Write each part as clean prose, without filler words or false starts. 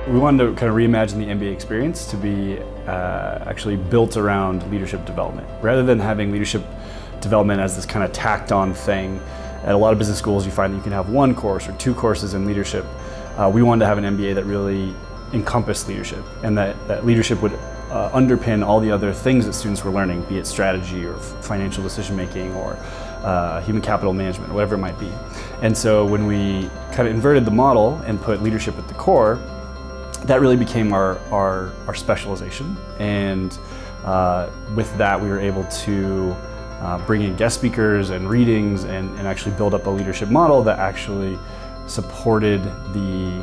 We wanted to kind of reimagine the MBA experience to be actually built around leadership development. Rather than having leadership development as this kind of tacked on thing, at a lot of business schools you find that you can have one course or two courses in leadership. We wanted to have an MBA that really encompassed leadership, and that leadership would underpin all the other things that students were learning, be it strategy or financial decision making or human capital management, whatever it might be. And so when we kind of inverted the model and put leadership at the core, that really became our specialization. And with that we were able to bring in guest speakers and readings and actually build up a leadership model that actually supported the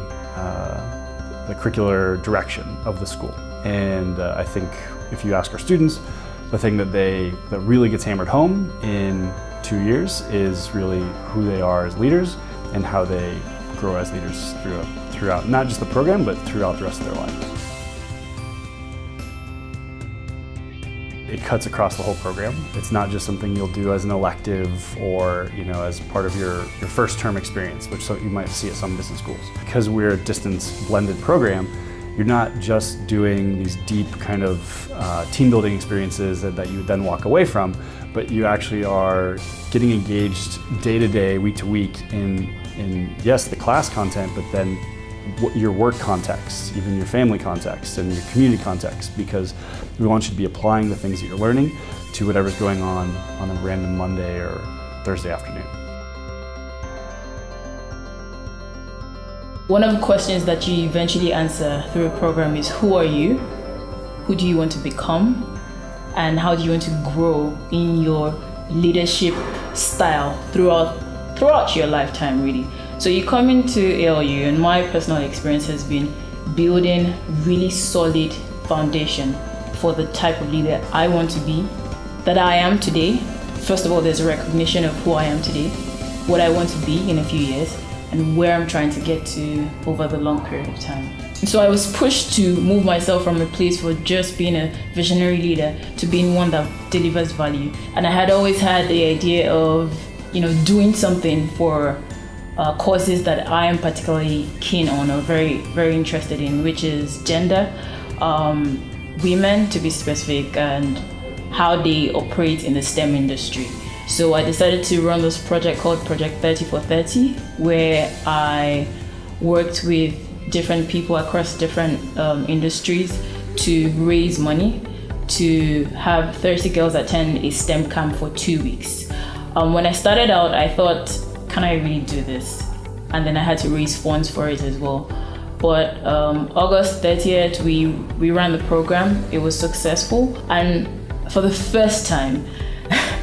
curricular direction of the school. And I think if you ask our students, the thing that really gets hammered home in 2 years is really who they are as leaders and how they grow as leaders throughout not just the program, but throughout the rest of their lives. It cuts across the whole program. It's not just something you'll do as an elective or as part of your first term experience, which you might see at some business schools. Because we're a distance blended program, you're not just doing these deep kind of team building experiences that you then walk away from, but you actually are getting engaged day to day, week to week in yes, the class content, but then your work context, even your family context and your community context, because we want you to be applying the things that you're learning to whatever's going on a random Monday or Thursday afternoon. One of the questions that you eventually answer through a program is, who are you? Who do you want to become? And how do you want to grow in your leadership style throughout your lifetime, really? So you come into ALU, and my personal experience has been building really solid foundation for the type of leader I want to be, that I am today. First of all, there's a recognition of who I am today, what I want to be in a few years, and where I'm trying to get to over the long period of time. So I was pushed to move myself from a place for just being a visionary leader to being one that delivers value. And I had always had the idea of, doing something for causes that I am particularly keen on or very, very interested in, which is gender, women to be specific, and how they operate in the STEM industry. So I decided to run this project called Project 30 for 30, where I worked with different people across different industries to raise money to have 30 girls attend a STEM camp for 2 weeks. When I started out, I thought, can I really do this? And then I had to raise funds for it as well. But August 30th, we ran the program. It was successful. And for the first time,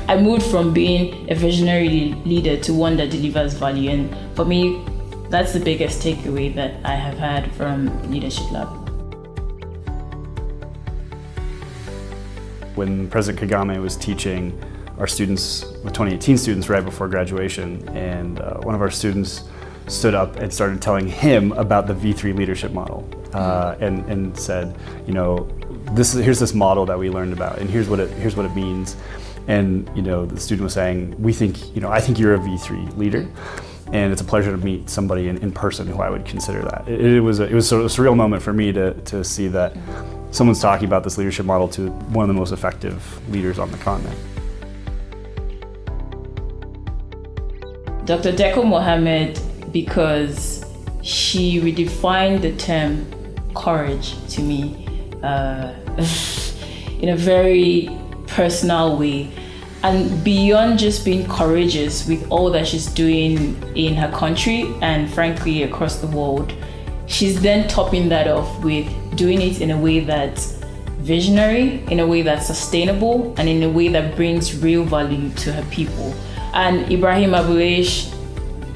I moved from being a visionary leader to one that delivers value. And for me, that's the biggest takeaway that I have had from Leadership Lab. When President Kagame was teaching our students, the 2018 students, right before graduation, and one of our students stood up and started telling him about the V3 leadership model, and said, here's this model that we learned about, and here's what it means. And the student was saying, I think you're a V3 leader, and it's a pleasure to meet somebody in person who I would consider that. It was sort of a surreal moment for me to see that someone's talking about this leadership model to one of the most effective leaders on the continent. Dr. Deco Mohammed, because she redefined the term courage to me in a very personal way, and beyond just being courageous with all that she's doing in her country and frankly across the world, she's then topping that off with doing it in a way that's visionary, in a way that's sustainable, and in a way that brings real value to her people. And Ibrahim Abuesh,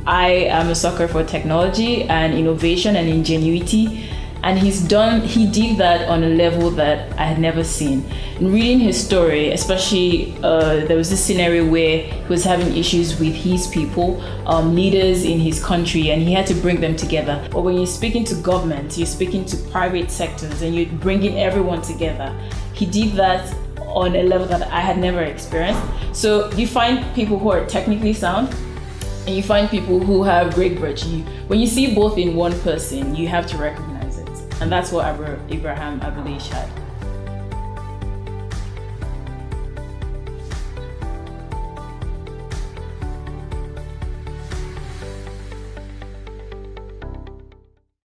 I am a sucker for technology and innovation and ingenuity, and he did that on a level that I had never seen. In reading his story, especially there was this scenario where he was having issues with his people, leaders in his country, and he had to bring them together. But when you're speaking to government, you're speaking to private sectors, and you're bringing everyone together. He did that on a level that I had never experienced. So you find people who are technically sound, and you find people who have great virtue. When you see both in one person, you have to recognize it. And that's what Abraham Abelish had.